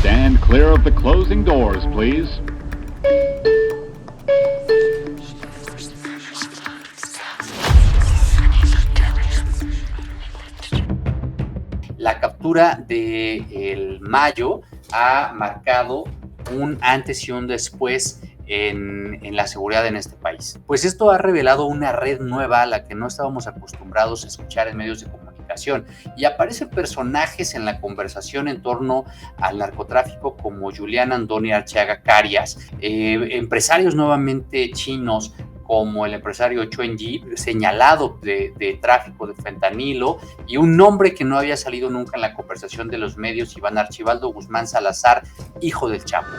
Stand clear of the closing doors, please. La captura de Mayo ha marcado un antes y un después en la seguridad en este país. Pues esto ha revelado una red nueva a la que no estábamos acostumbrados a escuchar en medios de comunicación, y aparecen personajes en la conversación en torno al narcotráfico como Julián Andoni Arteaga Carias, empresarios nuevamente chinos como el empresario Chuen Yi, señalado de tráfico de fentanilo, y un nombre que no había salido nunca en la conversación de los medios, Iván Archibaldo Guzmán Salazar, hijo del Chapo.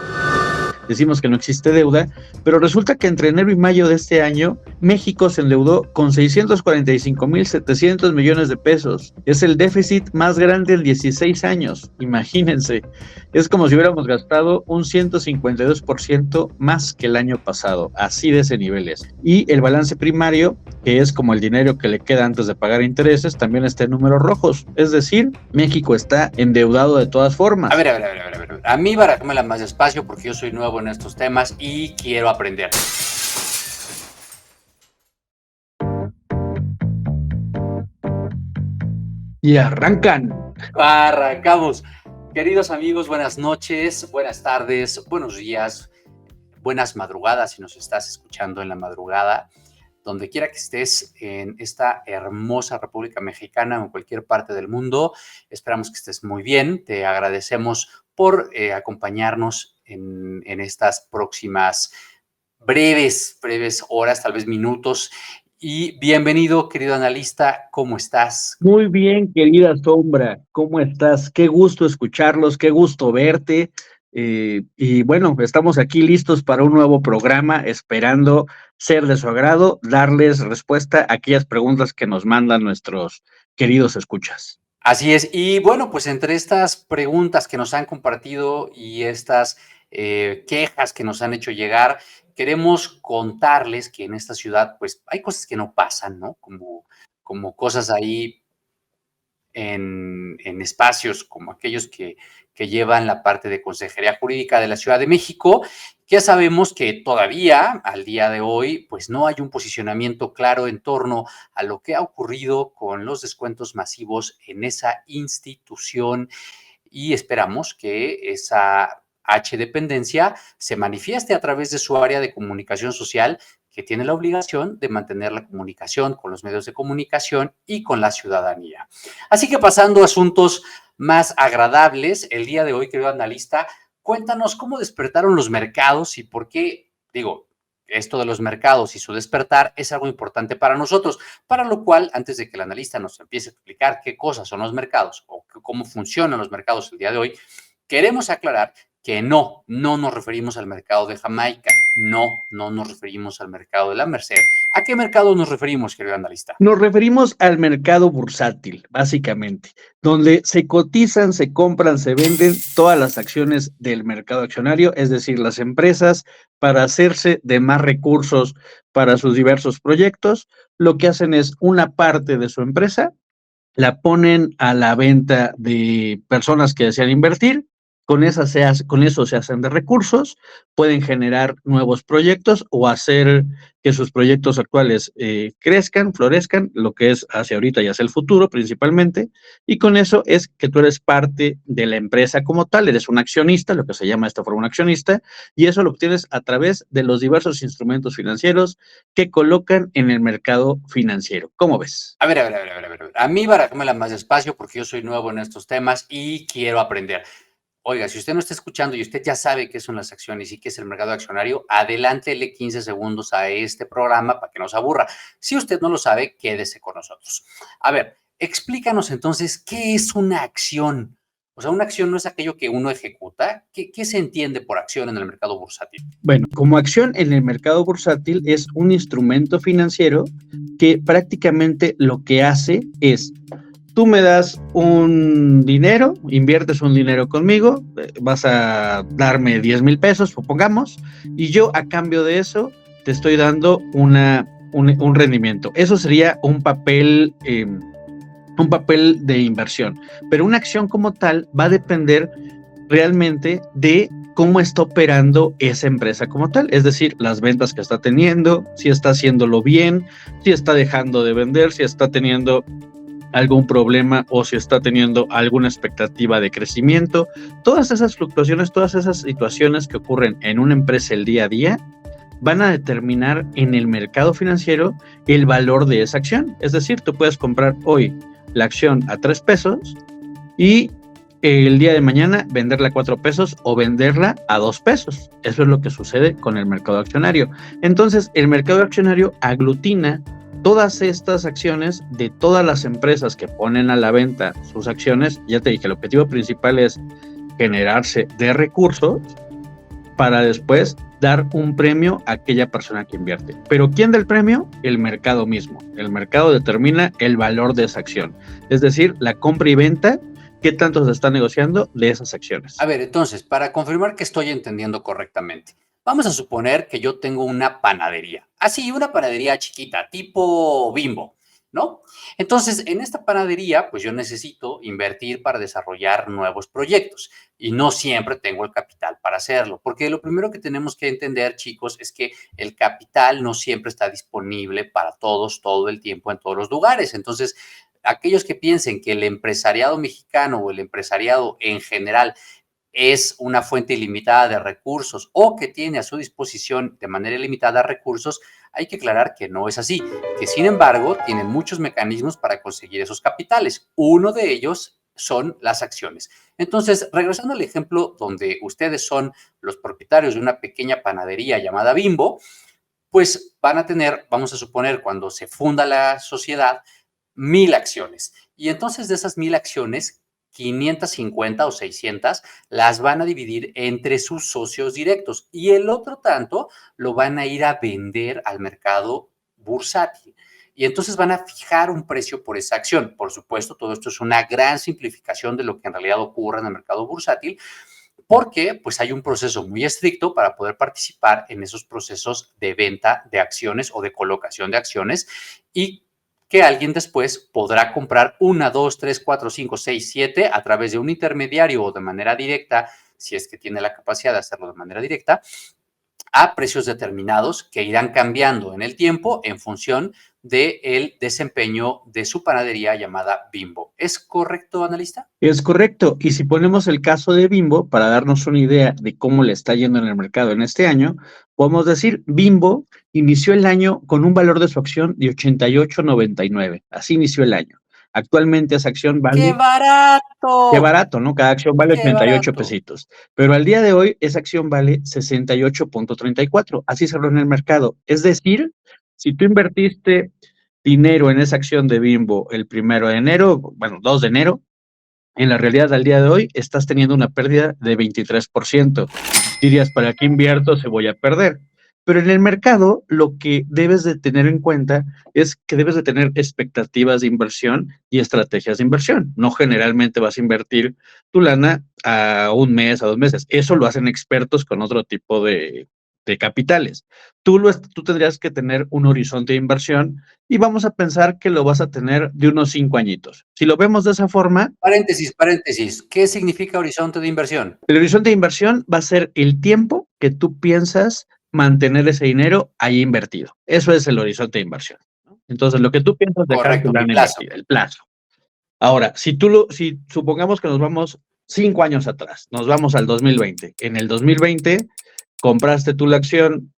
Decimos que no existe deuda, pero resulta que entre enero y mayo de este año, México se endeudó con 645,700 millones de pesos. Es el déficit más grande en 16 años, imagínense. Es como si hubiéramos gastado un 152% más que el año pasado, así de ese nivel es. Y el balance primario, que es como el dinero que le queda antes de pagar intereses, también está en números rojos. Es decir, México está endeudado de todas formas. A ver. A mí barájamela más despacio porque yo soy nuevo en estos temas y quiero aprender. Y arrancan. Arrancamos. Queridos amigos, buenas noches, buenas tardes, buenos días, buenas madrugadas si nos estás escuchando en la madrugada, donde quiera que estés en esta hermosa República Mexicana o en cualquier parte del mundo. Esperamos que estés muy bien. Te agradecemos por acompañarnos en estas próximas breves horas, tal vez minutos. Y bienvenido, querido analista, ¿cómo estás? Muy bien, querida Sombra, ¿cómo estás? Qué gusto escucharlos, qué gusto verte. Y bueno, estamos aquí listos para un nuevo programa, esperando ser de su agrado, darles respuesta a aquellas preguntas que nos mandan nuestros queridos escuchas. Así es, y bueno, pues entre estas preguntas que nos han compartido y estas quejas que nos han hecho llegar, queremos contarles que en esta ciudad pues hay cosas que no pasan, ¿no? Como cosas ahí en espacios como aquellos que llevan la parte de Consejería Jurídica de la Ciudad de México. Ya sabemos que todavía, al día de hoy, pues no hay un posicionamiento claro en torno a lo que ha ocurrido con los descuentos masivos en esa institución, y esperamos que esa dependencia se manifieste a través de su área de comunicación social, que tiene la obligación de mantener la comunicación con los medios de comunicación y con la ciudadanía. Así que pasando a asuntos más agradables, el día de hoy, querido analista, cuéntanos cómo despertaron los mercados y por qué, esto de los mercados y su despertar es algo importante para nosotros, para lo cual, antes de que el analista nos empiece a explicar qué cosas son los mercados o cómo funcionan los mercados el día de hoy, queremos aclarar que no nos referimos al mercado de Jamaica, no nos referimos al mercado de la Merced. ¿A qué mercado nos referimos, querido analista? Nos referimos al mercado bursátil, básicamente, donde se cotizan, se compran, se venden todas las acciones del mercado accionario, es decir, las empresas, para hacerse de más recursos para sus diversos proyectos, lo que hacen es una parte de su empresa, la ponen a la venta de personas que desean invertir. Con eso se hacen de recursos, pueden generar nuevos proyectos o hacer que sus proyectos actuales crezcan, florezcan, lo que es hacia ahorita y hacia el futuro principalmente, y con eso es que tú eres parte de la empresa como tal, eres un accionista, lo que se llama de esta forma un accionista, y eso lo obtienes a través de los diversos instrumentos financieros que colocan en el mercado financiero. ¿Cómo ves? A ver. A mí barájamela más despacio porque yo soy nuevo en estos temas y quiero aprender. Oiga, si usted no está escuchando y usted ya sabe qué son las acciones y qué es el mercado accionario, adelántele 15 segundos a este programa para que no se aburra. Si usted no lo sabe, quédese con nosotros. A ver, explícanos entonces, ¿qué es una acción? O sea, una acción no es aquello que uno ejecuta. ¿Qué se entiende por acción en el mercado bursátil? Bueno, como acción en el mercado bursátil es un instrumento financiero que prácticamente lo que hace es: tú me das un dinero, inviertes un dinero conmigo, vas a darme 10,000 pesos, supongamos, y yo a cambio de eso te estoy dando un rendimiento. Eso sería un papel de inversión, pero una acción como tal va a depender realmente de cómo está operando esa empresa como tal, es decir, las ventas que está teniendo, si está haciéndolo bien, si está dejando de vender, si está teniendo algún problema o si está teniendo alguna expectativa de crecimiento. Todas esas fluctuaciones, todas esas situaciones que ocurren en una empresa el día a día van a determinar en el mercado financiero el valor de esa acción. Es decir, tú puedes comprar hoy la acción a 3 pesos y el día de mañana venderla a 4 pesos o venderla a 2 pesos. Eso es lo que sucede con el mercado accionario. Entonces, el mercado accionario aglutina todas estas acciones de todas las empresas que ponen a la venta sus acciones. Ya te dije, el objetivo principal es generarse de recursos para después dar un premio a aquella persona que invierte. Pero ¿quién da el premio? El mercado mismo. El mercado determina el valor de esa acción. Es decir, la compra y venta, qué tanto se está negociando de esas acciones. A ver, entonces, para confirmar que estoy entendiendo correctamente, vamos a suponer que yo tengo una panadería. Así, una panadería chiquita, tipo Bimbo, ¿no? Entonces, en esta panadería, pues yo necesito invertir para desarrollar nuevos proyectos y no siempre tengo el capital para hacerlo, porque lo primero que tenemos que entender, chicos, es que el capital no siempre está disponible para todos, todo el tiempo, en todos los lugares. Entonces, aquellos que piensen que el empresariado mexicano o el empresariado en general es una fuente ilimitada de recursos o que tiene a su disposición de manera ilimitada recursos, hay que aclarar que no es así, que sin embargo tienen muchos mecanismos para conseguir esos capitales. Uno de ellos son las acciones. Entonces, regresando al ejemplo donde ustedes son los propietarios de una pequeña panadería llamada Bimbo, pues van a tener, vamos a suponer, cuando se funda la sociedad, 1000 acciones. Y entonces de esas 1000 acciones, 550 o 600 las van a dividir entre sus socios directos y el otro tanto lo van a ir a vender al mercado bursátil. Y entonces van a fijar un precio por esa acción. Por supuesto, todo esto es una gran simplificación de lo que en realidad ocurre en el mercado bursátil, porque pues hay un proceso muy estricto para poder participar en esos procesos de venta de acciones o de colocación de acciones y que alguien después podrá comprar 1, 2, 3, 4, 5, 6, 7 a través de un intermediario o de manera directa, si es que tiene la capacidad de hacerlo de manera directa, a precios determinados que irán cambiando en el tiempo en función del desempeño de su panadería llamada Bimbo. ¿Es correcto, analista? Es correcto. Y si ponemos el caso de Bimbo, para darnos una idea de cómo le está yendo en el mercado en este año, podemos decir, Bimbo inició el año con un valor de su acción de 88.99. Así inició el año. Actualmente esa acción ¡Qué vale, qué barato! barato, ¿no? Cada acción vale ¡Qué 88 barato! pesitos. Pero al día de hoy esa acción vale 68.34. Así cerró en el mercado. Es decir, si tú invertiste dinero en esa acción de Bimbo el 1 de enero, bueno, 2 de enero, en la realidad al día de hoy estás teniendo una pérdida de 23%. Dirías, ¿para qué invierto si voy a perder? Pero en el mercado lo que debes de tener en cuenta es que debes de tener expectativas de inversión y estrategias de inversión. No generalmente vas a invertir tu lana a un mes, a 2 meses. Eso lo hacen expertos con otro tipo de capitales. Tú tendrías que tener un horizonte de inversión y vamos a pensar que lo vas a tener de unos 5 añitos. Si lo vemos de esa forma, Paréntesis, paréntesis. ¿Qué significa horizonte de inversión? el horizonte de inversión va a ser el tiempo que tú piensas mantener ese dinero ahí invertido. Eso es el horizonte de inversión, ¿no? Entonces, lo que tú piensas dejar tu Correcto, mi lana plazo. invertida, el plazo. Ahora, si supongamos que nos vamos 5 años atrás, nos vamos al 2020. En el 2020 compraste tú la acción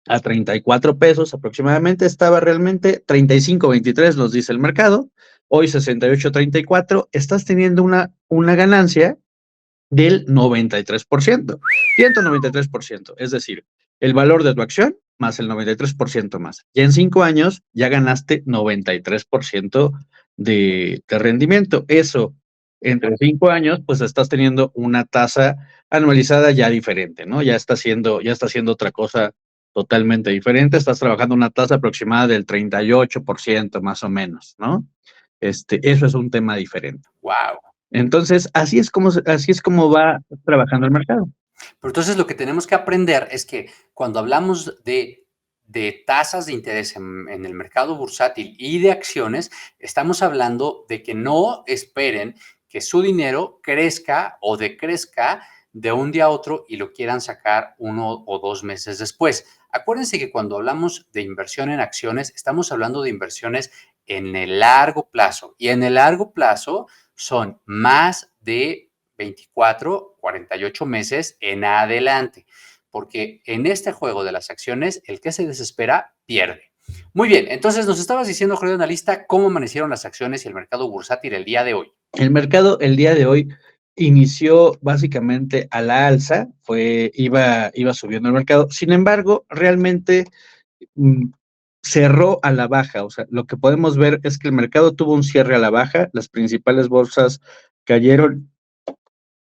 a 34 pesos aproximadamente, estaba realmente 35.23, nos dice el mercado, hoy 68.34, estás teniendo una ganancia del 93%, 193%, es decir, el valor de tu acción más el 93% más. Ya en 5 años ya ganaste 93% de rendimiento. Eso, entre 5 años, pues estás teniendo una tasa anualizada ya diferente, ¿no? Ya está haciendo otra cosa totalmente diferente. Estás trabajando una tasa aproximada del 38% más o menos, ¿no? Eso es un tema diferente. Wow. Entonces, así es como va trabajando el mercado. Pero entonces lo que tenemos que aprender es que cuando hablamos de tasas de interés en el mercado bursátil y de acciones, estamos hablando de que no esperen que su dinero crezca o decrezca de un día a otro y lo quieran sacar 1 o 2 meses después. Acuérdense que cuando hablamos de inversión en acciones, estamos hablando de inversiones en el largo plazo, y en el largo plazo son más de 24, 48 meses en adelante, porque en este juego de las acciones, el que se desespera pierde. Muy bien, entonces nos estabas diciendo, querido analista, cómo amanecieron las acciones y el mercado bursátil el día de hoy. El mercado el día de hoy inició básicamente a la alza, iba subiendo el mercado. Sin embargo, realmente mm, cerró a la baja. O sea, lo que podemos ver es que el mercado tuvo un cierre a la baja. Las principales bolsas cayeron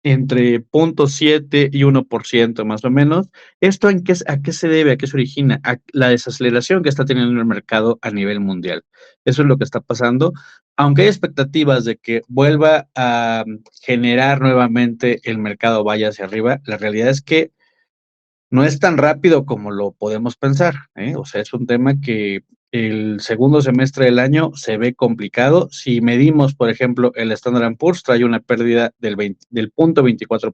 entre 0,7 y 1% más o menos. ¿Esto a qué se debe? ¿A qué se origina? A la desaceleración que está teniendo el mercado a nivel mundial. Eso es lo que está pasando. Aunque hay expectativas de que vuelva a generar nuevamente el mercado vaya hacia arriba, la realidad es que no es tan rápido como lo podemos pensar, ¿eh? O sea, es un tema que el segundo semestre del año se ve complicado. Si medimos, por ejemplo, el Standard & Poor's trae una pérdida del 0,24%.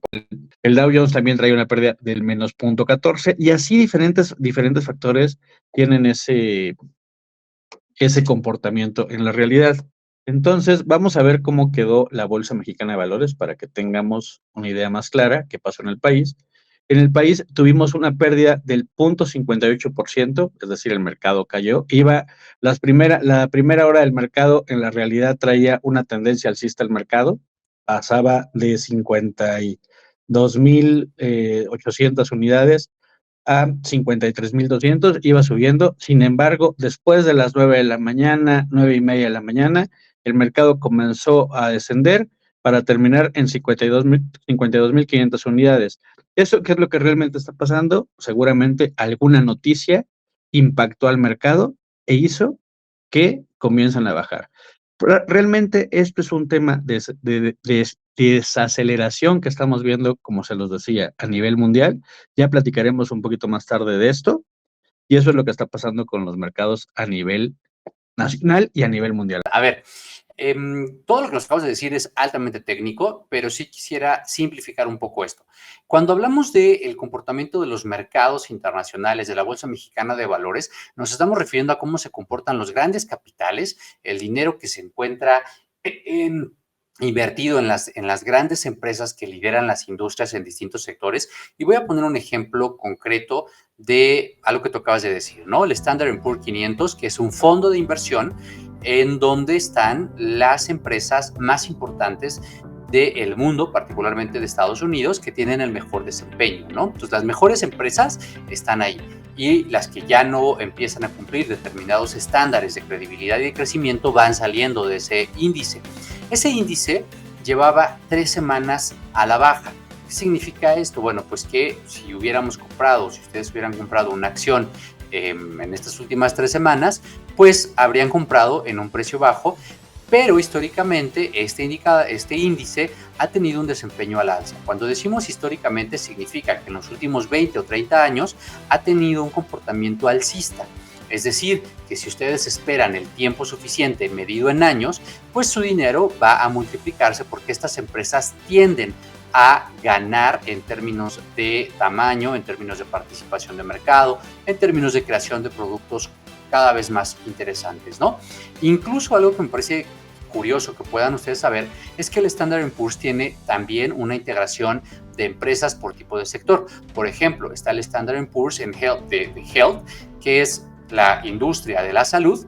El Dow Jones también trae una pérdida del menos 0,14%, y así diferentes factores tienen ese comportamiento en la realidad. Entonces, vamos a ver cómo quedó la Bolsa Mexicana de Valores para que tengamos una idea más clara qué pasó en el país. En el país tuvimos una pérdida del 0,58%, es decir, el mercado cayó. La primera hora del mercado en la realidad traía una tendencia alcista al mercado, pasaba de 52,800 unidades a 53,200, iba subiendo. Sin embargo, después de las 9 de la mañana, 9:30 de la mañana, el mercado comenzó a descender para terminar en 52,500 unidades. ¿Eso qué es lo que realmente está pasando? Seguramente alguna noticia impactó al mercado e hizo que comiencen a bajar. Realmente esto es un tema de desaceleración que estamos viendo, como se los decía, a nivel mundial. Ya platicaremos un poquito más tarde de esto, y eso es lo que está pasando con los mercados a nivel nacional y a nivel mundial. A ver, todo lo que nos acabas de decir es altamente técnico, pero sí quisiera simplificar un poco esto. Cuando hablamos del comportamiento de los mercados internacionales, de la Bolsa Mexicana de Valores, nos estamos refiriendo a cómo se comportan los grandes capitales, el dinero que se encuentra en invertido en las grandes empresas que lideran las industrias en distintos sectores. Y voy a poner un ejemplo concreto de algo que tú acabas de decir, ¿no? El Standard & Poor's 500, que es un fondo de inversión en donde están las empresas más importantes del mundo, particularmente de Estados Unidos, que tienen el mejor desempeño, ¿no? Entonces, las mejores empresas están ahí, y las que ya no empiezan a cumplir determinados estándares de credibilidad y de crecimiento van saliendo de ese índice. Ese índice llevaba 3 semanas a la baja. ¿Qué significa esto? Bueno, pues que si ustedes hubieran comprado una acción en estas últimas 3 semanas, pues habrían comprado en un precio bajo, pero históricamente este índice ha tenido un desempeño al alza. Cuando decimos históricamente, significa que en los últimos 20 o 30 años ha tenido un comportamiento alcista. Es decir, que si ustedes esperan el tiempo suficiente medido en años, pues su dinero va a multiplicarse, porque estas empresas tienden a ganar en términos de tamaño, en términos de participación de mercado, en términos de creación de productos cada vez más interesantes, ¿no? Incluso algo que me parece curioso que puedan ustedes saber es que el Standard & Poor's tiene también una integración de empresas por tipo de sector. Por ejemplo, está el Standard & Poor's en Health, que es la industria de la salud,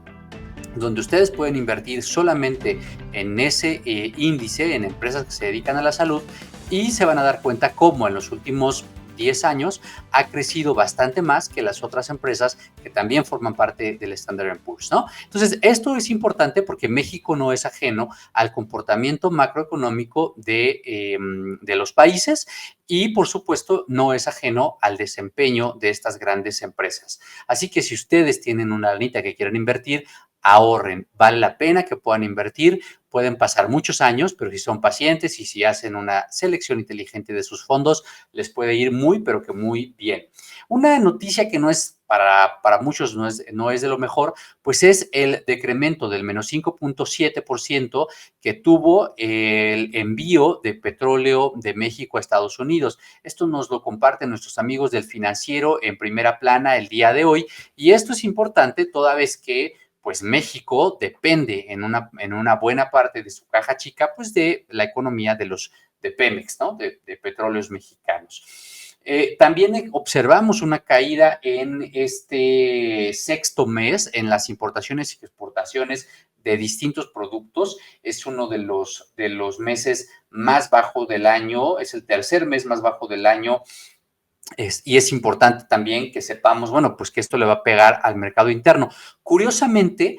donde ustedes pueden invertir solamente en ese índice, en empresas que se dedican a la salud, y se van a dar cuenta cómo en los últimos 10 años ha crecido bastante más que las otras empresas que también forman parte del Standard & Poor's, ¿no? Entonces, esto es importante porque México no es ajeno al comportamiento macroeconómico de los países, y, por supuesto, no es ajeno al desempeño de estas grandes empresas. Así que si ustedes tienen una lanita que quieren invertir, ahorren, vale la pena que puedan invertir, pueden pasar muchos años, pero si son pacientes y si hacen una selección inteligente de sus fondos, les puede ir muy, pero que muy bien. Una noticia que no es para muchos no es de lo mejor, pues es el decremento del menos 5.7% que tuvo el envío de petróleo de México a Estados Unidos. Esto nos lo comparten nuestros amigos del Financiero en primera plana el día de hoy, y esto es importante toda vez que pues México depende en una buena parte de su caja chica, pues de la economía de Pemex, ¿no? De petróleos mexicanos. También observamos una caída en este sexto mes en las importaciones y exportaciones de distintos productos. Es uno de los meses más bajos del año, es el tercer mes más bajo del año. Y es importante también que sepamos, bueno, pues que esto le va a pegar al mercado interno. Curiosamente,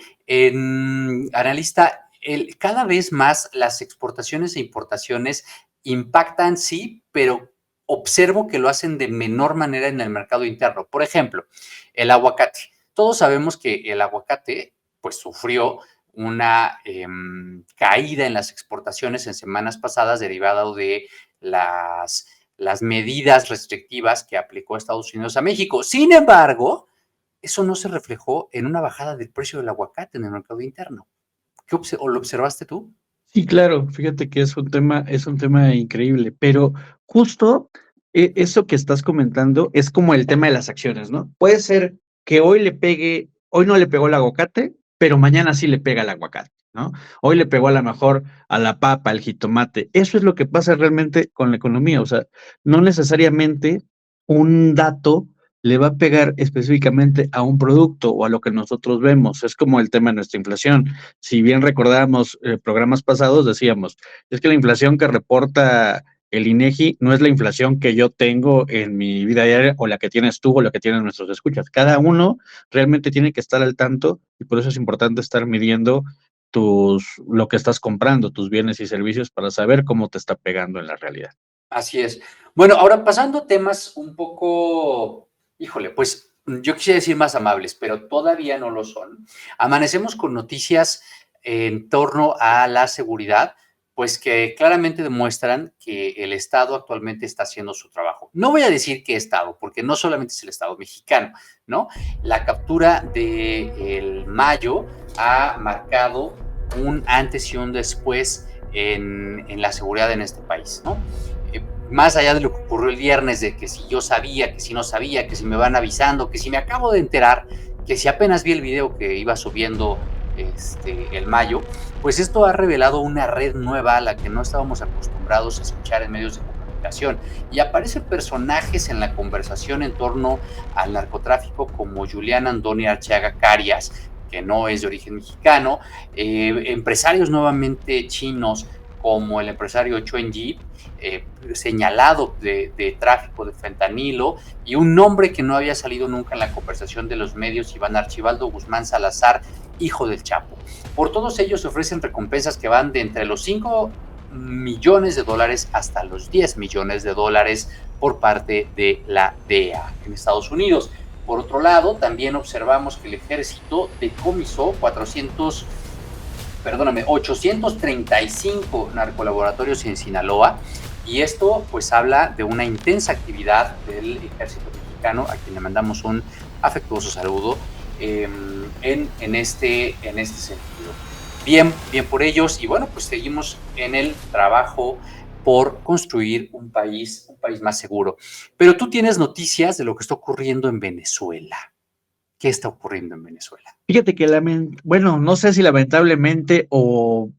analista, cada vez más las exportaciones e importaciones impactan, sí, pero observo que lo hacen de menor manera en el mercado interno. Por ejemplo, el aguacate. Todos sabemos que el aguacate, pues, sufrió una caída en las exportaciones en semanas pasadas derivado de las medidas restrictivas que aplicó Estados Unidos a México. Sin embargo, eso no se reflejó en una bajada del precio del aguacate en el mercado interno. ¿O lo observaste tú? Sí, claro, fíjate que es un tema increíble, pero justo eso que estás comentando es como el tema de las acciones, ¿no? Puede ser que hoy no le pegó el aguacate, pero mañana sí le pega el aguacate, ¿no? Hoy le pegó a lo mejor a la papa, al jitomate. Eso es lo que pasa realmente con la economía, o sea, no necesariamente un dato le va a pegar específicamente a un producto o a lo que nosotros vemos. Es como el tema de nuestra inflación. Si bien recordábamos programas pasados, decíamos, es que la inflación que reporta el INEGI no es la inflación que yo tengo en mi vida diaria o la que tienes tú o la que tienen nuestros escuchas. Cada uno realmente tiene que estar al tanto y por eso es importante estar midiendo lo que estás comprando, tus bienes y servicios para saber cómo te está pegando en la realidad. Así es. Bueno, ahora pasando a temas un poco, híjole, pues yo quisiera decir más amables, pero todavía no lo son. Amanecemos con noticias en torno a la seguridad, pues que claramente demuestran que el Estado actualmente está haciendo su trabajo. No voy a decir qué Estado, porque no solamente es el Estado mexicano, ¿no? La captura de Mayo ha marcado un antes y un después en la seguridad en este país, ¿no? Más allá de lo que ocurrió el viernes, de que si yo sabía, que si no sabía, que si me van avisando, que si me acabo de enterar, que si apenas vi el video que iba subiendo el Mayo, pues esto ha revelado una red nueva a la que no estábamos acostumbrados a escuchar en medios de comunicación. Y aparecen personajes en la conversación en torno al narcotráfico como Julián Andoni Arteaga Carias, que no es de origen mexicano, empresarios nuevamente chinos como el empresario Chuen Yi, señalado de tráfico de fentanilo, y un nombre que no había salido nunca en la conversación de los medios, Iván Archibaldo Guzmán Salazar, hijo del Chapo. Por todos ellos se ofrecen recompensas que van de entre los 5 millones de dólares hasta los 10 millones de dólares por parte de la DEA en Estados Unidos. Por otro lado, también observamos que el ejército decomisó 835 narcolaboratorios en Sinaloa, y esto pues habla de una intensa actividad del ejército mexicano, a quien le mandamos un afectuoso saludo en este sentido. Bien por ellos, y bueno, pues seguimos en el trabajo por construir un país más seguro. Pero tú tienes noticias de lo que está ocurriendo en Venezuela. ¿Qué está ocurriendo en Venezuela? Fíjate que, bueno, no sé si lamentablemente o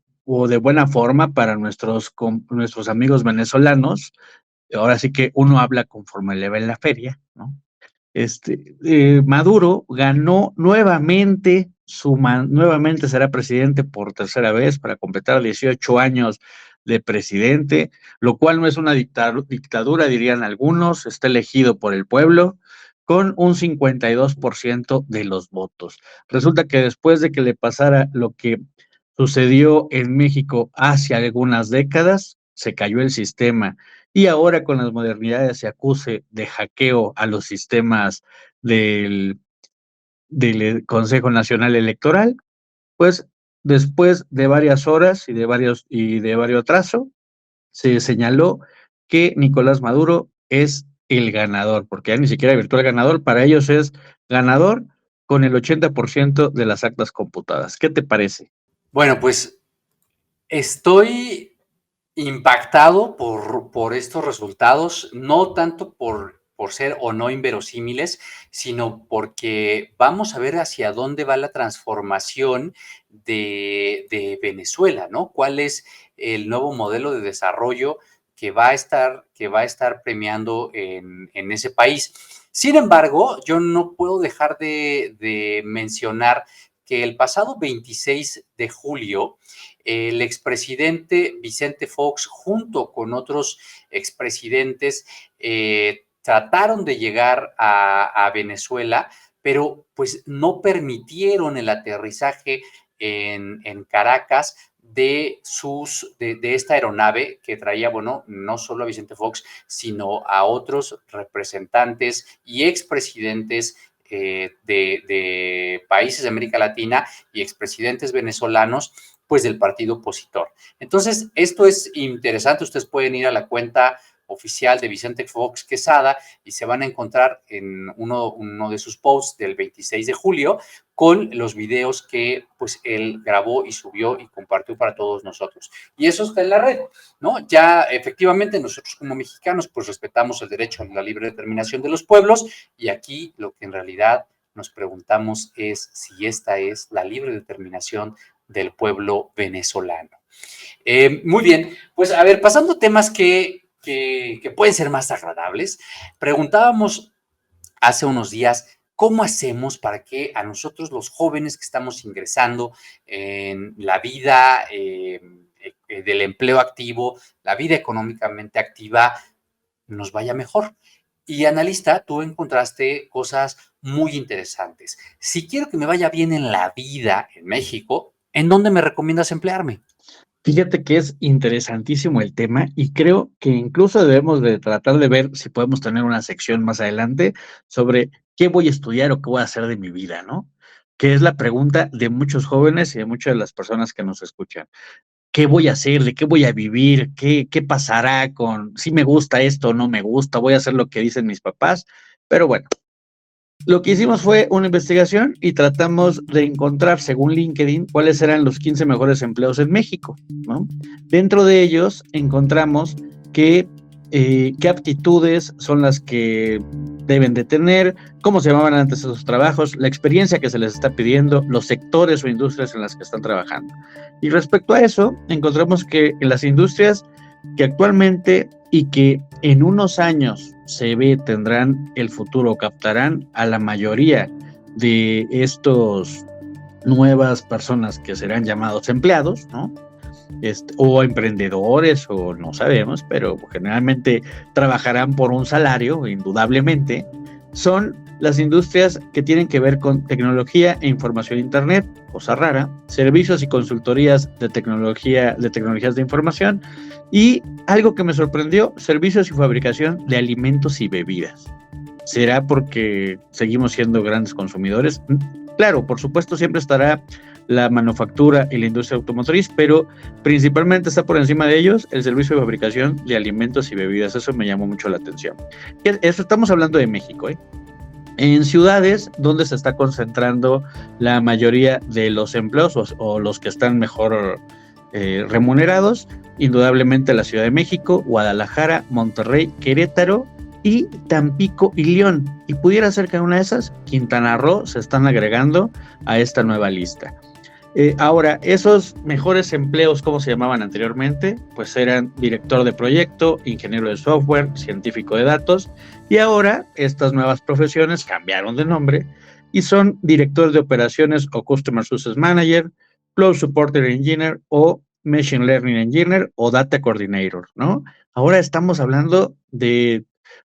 de buena forma para nuestros amigos venezolanos, ahora sí que uno habla conforme le va en la feria, ¿no? Maduro ganó nuevamente, nuevamente será presidente por tercera vez para completar 18 años de presidente, lo cual no es una dictadura, dirían algunos, está elegido por el pueblo con un 52% de los votos. Resulta que después de que le pasara lo que sucedió en México hace algunas décadas, se cayó el sistema y ahora con las modernidades se acuse de hackeo a los sistemas del Consejo Nacional Electoral. Pues después de varias horas y de varios atraso, se señaló que Nicolás Maduro es el ganador, porque ya ni siquiera virtual ganador, para ellos es ganador con el 80% de las actas computadas. ¿Qué te parece? Bueno, pues estoy impactado por estos resultados, no tanto por ser o no inverosímiles, sino porque vamos a ver hacia dónde va la transformación de Venezuela, ¿no? ¿Cuál es el nuevo modelo de desarrollo que va a estar premiando en ese país? Sin embargo, yo no puedo dejar de mencionar que el pasado 26 de julio, el expresidente Vicente Fox, junto con otros expresidentes, trataron de llegar a Venezuela, pero pues no permitieron el aterrizaje en Caracas de esta aeronave que traía, bueno, no solo a Vicente Fox, sino a otros representantes y expresidentes de países de América Latina y expresidentes venezolanos, pues del partido opositor. Entonces, esto es interesante. Ustedes pueden ir a la cuenta oficial de Vicente Fox Quesada y se van a encontrar en uno de sus posts del 26 de julio con los videos que pues él grabó y subió y compartió para todos nosotros. Y eso está en la red, ¿no? Ya efectivamente nosotros como mexicanos pues respetamos el derecho a la libre determinación de los pueblos y aquí lo que en realidad nos preguntamos es si esta es la libre determinación del pueblo venezolano. Muy bien, pues a ver, pasando temas que pueden ser más agradables, preguntábamos hace unos días, ¿cómo hacemos para que a nosotros los jóvenes que estamos ingresando en la vida del empleo activo, la vida económicamente activa, nos vaya mejor? Y analista, tú encontraste cosas muy interesantes. Si quiero que me vaya bien en la vida en México, ¿en dónde me recomiendas emplearme? Fíjate que es interesantísimo el tema y creo que incluso debemos de tratar de ver si podemos tener una sección más adelante sobre qué voy a estudiar o qué voy a hacer de mi vida, ¿no? Que es la pregunta de muchos jóvenes y de muchas de las personas que nos escuchan. ¿Qué voy a hacer? ¿De qué voy a vivir? ¿Qué pasará con si me gusta esto o no me gusta? ¿Voy a hacer lo que dicen mis papás? Pero bueno, lo que hicimos fue una investigación y tratamos de encontrar, según LinkedIn, cuáles eran los 15 mejores empleos en México, ¿no? Dentro de ellos encontramos que qué aptitudes son las que deben de tener, cómo se llamaban antes esos trabajos, la experiencia que se les está pidiendo, los sectores o industrias en las que están trabajando. Y respecto a eso, encontramos que en las industrias que actualmente y que en unos años se ve tendrán el futuro, captarán a la mayoría de estos nuevas personas que serán llamados empleados, ¿no? O emprendedores, o no sabemos, pero generalmente trabajarán por un salario, indudablemente, son las industrias que tienen que ver con tecnología e información internet, cosa rara, servicios y consultorías de tecnologías de información, y algo que me sorprendió, servicios y fabricación de alimentos y bebidas. ¿Será porque seguimos siendo grandes consumidores? Claro, por supuesto, siempre estará la manufactura y la industria automotriz, pero principalmente está por encima de ellos el servicio de fabricación de alimentos y bebidas. Eso me llamó mucho la atención. Eso estamos hablando de México, ¿eh? En ciudades donde se está concentrando la mayoría de los empleos o los que están mejor remunerados, indudablemente la Ciudad de México, Guadalajara, Monterrey, Querétaro y Tampico y León. Y pudiera ser que una de esas, Quintana Roo, se están agregando a esta nueva lista. Ahora, esos mejores empleos, ¿cómo se llamaban anteriormente? Pues eran director de proyecto, ingeniero de software, científico de datos, y ahora estas nuevas profesiones cambiaron de nombre y son director de operaciones o Customer Success Manager, Cloud Support Engineer o Machine Learning Engineer o Data Coordinator, ¿no? Ahora estamos hablando de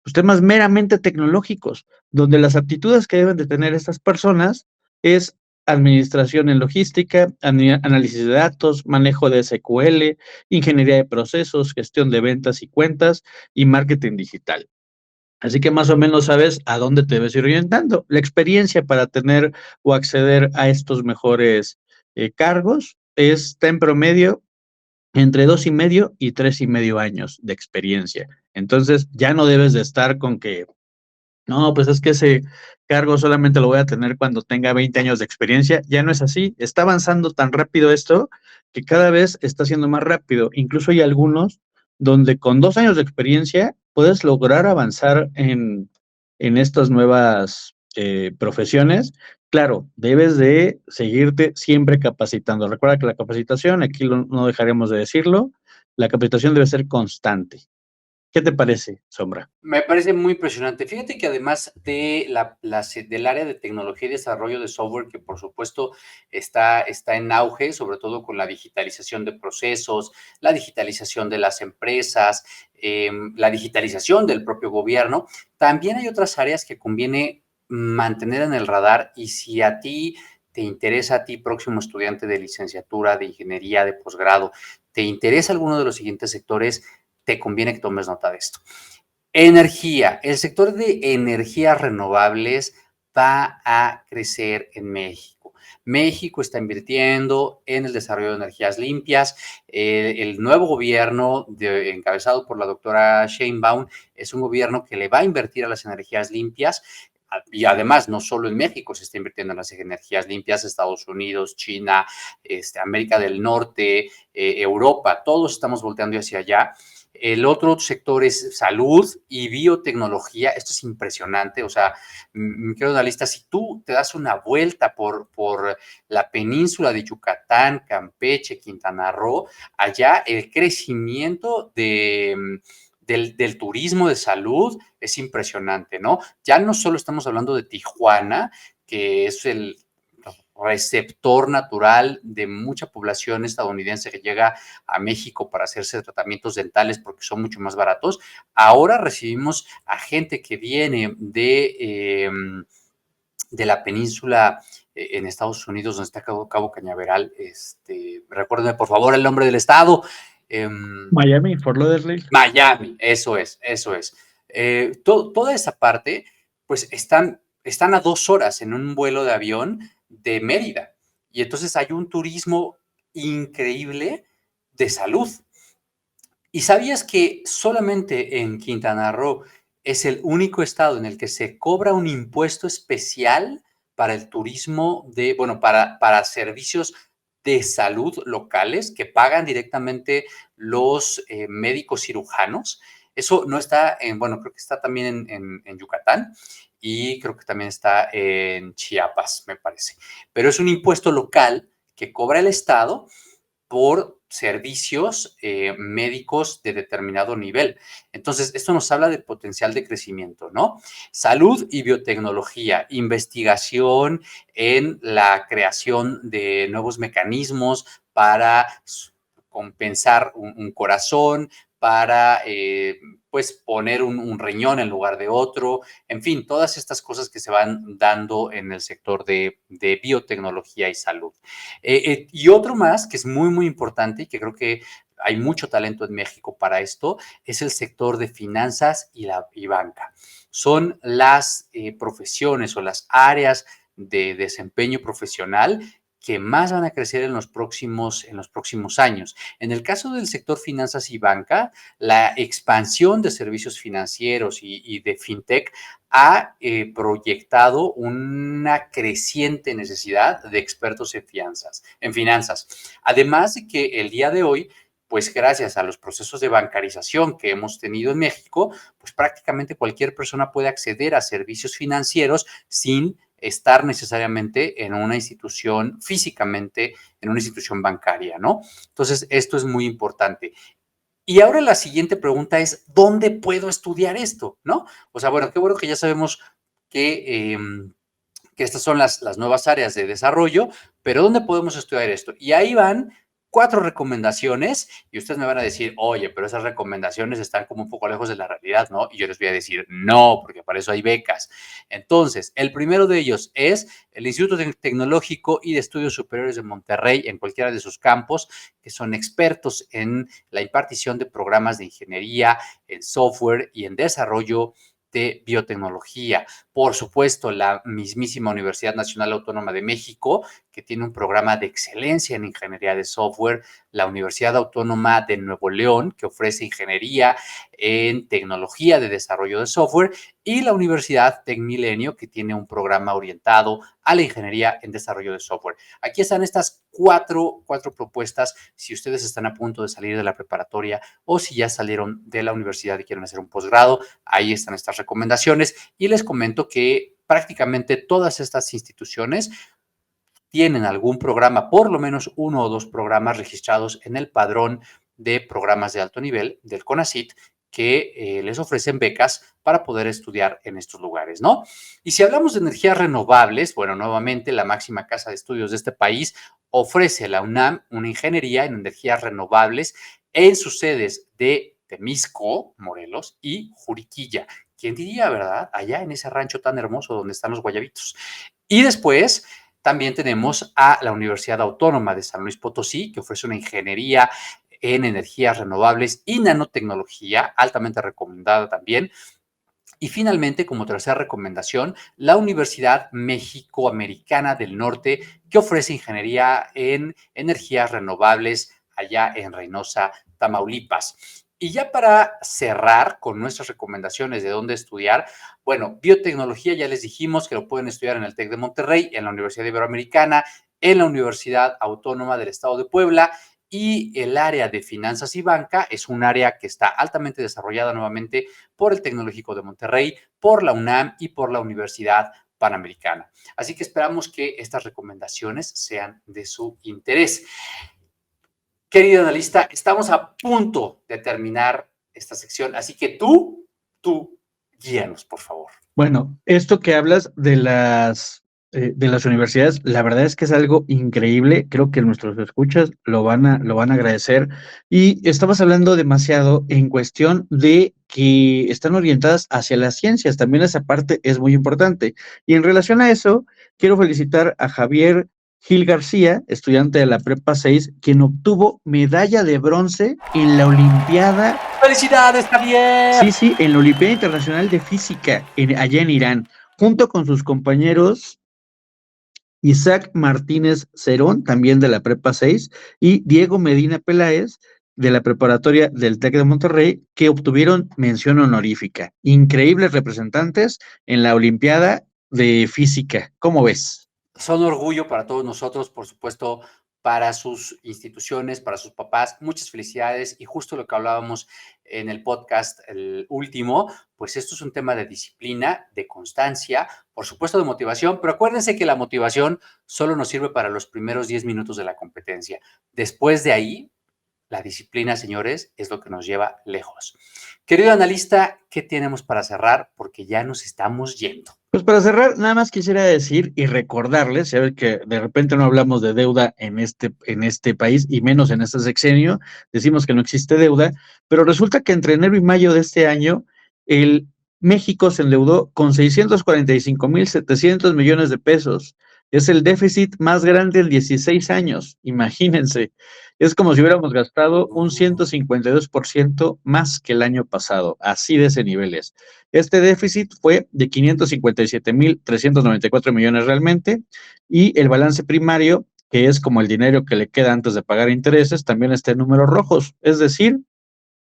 pues, temas meramente tecnológicos, donde las aptitudes que deben de tener estas personas es administración en logística, análisis de datos, manejo de SQL, ingeniería de procesos, gestión de ventas y cuentas y marketing digital. Así que más o menos sabes a dónde te debes ir orientando. La experiencia para tener o acceder a estos mejores cargos está en promedio entre 2,5 y 3,5 años de experiencia. Entonces, ya no debes de estar con que, no, pues es que ese cargo solamente lo voy a tener cuando tenga 20 años de experiencia. Ya no es así. Está avanzando tan rápido esto que cada vez está siendo más rápido. Incluso hay algunos donde con 2 años de experiencia puedes lograr avanzar en estas nuevas profesiones. Claro, debes de seguirte siempre capacitando. Recuerda que la capacitación, aquí no dejaremos de decirlo, la capacitación debe ser constante. ¿Qué te parece, Sombra? Me parece muy impresionante. Fíjate que además de del área de tecnología y desarrollo de software, que por supuesto está en auge, sobre todo con la digitalización de procesos, la digitalización de las empresas, la digitalización del propio gobierno, también hay otras áreas que conviene mantener en el radar y si a ti te interesa, a ti próximo estudiante de licenciatura, de ingeniería, de posgrado, te interesa alguno de los siguientes sectores, te conviene que tomes nota de esto. Energía. El sector de energías renovables va a crecer en México. México está invirtiendo en el desarrollo de energías limpias. El nuevo gobierno, encabezado por la doctora Sheinbaum, es un gobierno que le va a invertir a las energías limpias. Y además, no solo en México se está invirtiendo en las energías limpias, Estados Unidos, China, América del Norte, Europa, todos estamos volteando hacia allá. El otro sector es salud y biotecnología. Esto es impresionante. O sea, mi querido analista, si tú te das una vuelta por la península de Yucatán, Campeche, Quintana Roo, allá el crecimiento del turismo de salud es impresionante, ¿no? Ya no solo estamos hablando de Tijuana, que es el receptor natural de mucha población estadounidense que llega a México para hacerse tratamientos dentales porque son mucho más baratos. Ahora recibimos a gente que viene de la península en Estados Unidos, donde está Cabo Cañaveral. Recuérdenme, por favor, el nombre del estado. Miami, Fort Lauderdale. Miami, eso es, eso es. Toda esa parte, pues están a 2 horas en un vuelo de avión de Mérida. Y entonces hay un turismo increíble de salud. ¿Y sabías que solamente en Quintana Roo es el único estado en el que se cobra un impuesto especial para el turismo bueno, para servicios de salud locales que pagan directamente los médicos cirujanos? Eso no está bueno, creo que está también en Yucatán y creo que también está en Chiapas, me parece. Pero es un impuesto local que cobra el estado por servicios médicos de determinado nivel. Entonces, esto nos habla de potencial de crecimiento, ¿no? Salud y biotecnología, investigación en la creación de nuevos mecanismos para compensar un corazón, para pues poner un riñón en lugar de otro, en fin, todas estas cosas que se van dando en el sector de biotecnología y salud. Y otro más que es muy, muy importante y que creo que hay mucho talento en México para esto, es el sector de finanzas y banca. Son las profesiones o las áreas de desempeño profesional que más van a crecer en los próximos años. En el caso del sector finanzas y banca, la expansión de servicios financieros y de fintech ha proyectado una creciente necesidad de expertos en finanzas. Además de que el día de hoy, pues gracias a los procesos de bancarización que hemos tenido en México, pues prácticamente cualquier persona puede acceder a servicios financieros sin estar necesariamente en una institución, físicamente en una institución bancaria, ¿no? Entonces, esto es muy importante. Y ahora la siguiente pregunta es, ¿dónde puedo estudiar esto? ¿No? O sea, bueno, qué bueno que ya sabemos que estas son las nuevas áreas de desarrollo, pero ¿dónde podemos estudiar esto? Y ahí van 4 recomendaciones y ustedes me van a decir, oye, pero esas recomendaciones están como un poco lejos de la realidad, ¿no? Y yo les voy a decir, no, porque para eso hay becas. Entonces, el primero de ellos es el Instituto Tecnológico y de Estudios Superiores de Monterrey, en cualquiera de sus campos, que son expertos en la impartición de programas de ingeniería, en software y en desarrollo de biotecnología. Por supuesto, la mismísima Universidad Nacional Autónoma de México, que que tiene un programa de excelencia en ingeniería de software, la Universidad Autónoma de Nuevo León, que ofrece ingeniería en tecnología de desarrollo de software, y la Universidad TecMilenio, que tiene un programa orientado a la ingeniería en desarrollo de software. Aquí están estas cuatro propuestas. Si ustedes están a punto de salir de la preparatoria o si ya salieron de la universidad y quieren hacer un posgrado, ahí están estas recomendaciones. Y les comento que prácticamente todas estas instituciones tienen algún programa, por lo menos 1 o 2 programas registrados en el padrón de programas de alto nivel del CONACYT, que les ofrecen becas para poder estudiar en estos lugares, ¿no? Y si hablamos de energías renovables, bueno, nuevamente la máxima casa de estudios de este país ofrece la UNAM una ingeniería en energías renovables en sus sedes de Temisco, Morelos, y Juriquilla. ¿Quién diría, verdad? Allá en ese rancho tan hermoso donde están los guayabitos. Y después también tenemos a la Universidad Autónoma de San Luis Potosí, que ofrece una ingeniería en energías renovables y nanotecnología, altamente recomendada también. Y finalmente, como tercera recomendación, la Universidad México-Americana del Norte, que ofrece ingeniería en energías renovables allá en Reynosa, Tamaulipas. Y ya para cerrar con nuestras recomendaciones de dónde estudiar, bueno, biotecnología ya les dijimos que lo pueden estudiar en el TEC de Monterrey, en la Universidad Iberoamericana, en la Universidad Autónoma del Estado de Puebla, y el área de finanzas y banca es un área que está altamente desarrollada nuevamente por el Tecnológico de Monterrey, por la UNAM y por la Universidad Panamericana. Así que esperamos que estas recomendaciones sean de su interés. Querido analista, estamos a punto de terminar esta sección, así que tú guíanos, por favor. Bueno, esto que hablas de las universidades, la verdad es que es algo increíble. Creo que nuestros escuchas lo van a agradecer. Y estamos hablando demasiado en cuestión de que están orientadas hacia las ciencias. También esa parte es muy importante. Y en relación a eso, quiero felicitar a Javier Gil García, estudiante de la Prepa 6, quien obtuvo medalla de bronce en la Olimpiada. ¡Felicidades, Javier! Sí, en la Olimpiada Internacional de Física allá en Irán, junto con sus compañeros Isaac Martínez Cerón, también de la Prepa 6, y Diego Medina Peláez, de la preparatoria del TEC de Monterrey, que obtuvieron mención honorífica. Increíbles representantes en la Olimpiada de Física. ¿Cómo ves? Son orgullo para todos nosotros, por supuesto, para sus instituciones, para sus papás. Muchas felicidades. Y justo lo que hablábamos en el podcast, el último, pues esto es un tema de disciplina, de constancia, por supuesto de motivación, pero acuérdense que la motivación solo nos sirve para los primeros 10 minutos de la competencia. Después de ahí, la disciplina, señores, es lo que nos lleva lejos. Querido analista, ¿qué tenemos para cerrar? Porque ya nos estamos yendo. Pues para cerrar, nada más quisiera decir y recordarles, ya ven que de repente no hablamos de deuda en este país y menos en este sexenio, decimos que no existe deuda, pero resulta que entre enero y mayo de este año, el México se endeudó con 645,700 millones de pesos. Es el déficit más grande en 16 años, imagínense. Es como si hubiéramos gastado un 152% más que el año pasado, así de ese nivel es. Este déficit fue de 557,394 millones realmente, y el balance primario, que es como el dinero que le queda antes de pagar intereses, también está en números rojos. Es decir,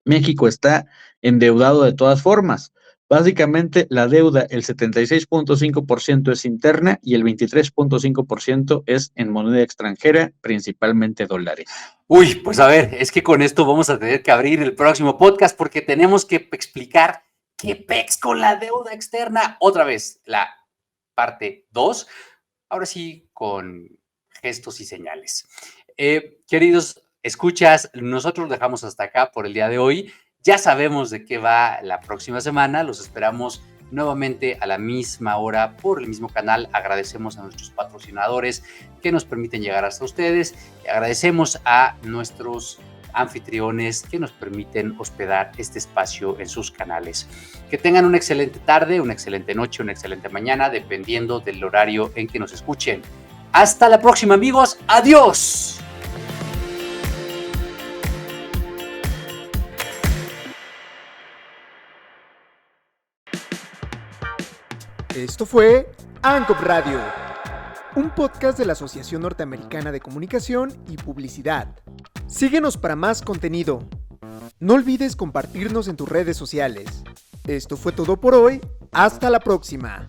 México está endeudado de todas formas. Básicamente, la deuda, el 76,5% es interna y el 23,5% es en moneda extranjera, principalmente dólares. Uy, pues a ver, es que con esto vamos a tener que abrir el próximo podcast porque tenemos que explicar qué pex con la deuda externa. Otra vez, la parte 2, ahora sí con gestos y señales. Queridos escuchas, nosotros lo dejamos hasta acá por el día de hoy. Ya sabemos de qué va la próxima semana. Los esperamos nuevamente a la misma hora por el mismo canal. Agradecemos a nuestros patrocinadores que nos permiten llegar hasta ustedes. Agradecemos a nuestros anfitriones que nos permiten hospedar este espacio en sus canales. Que tengan una excelente tarde, una excelente noche, una excelente mañana, dependiendo del horario en que nos escuchen. Hasta la próxima, amigos. ¡Adiós! Esto fue ANCOP Radio, un podcast de la Asociación Norteamericana de Comunicación y Publicidad. Síguenos para más contenido. No olvides compartirnos en tus redes sociales. Esto fue todo por hoy. Hasta la próxima.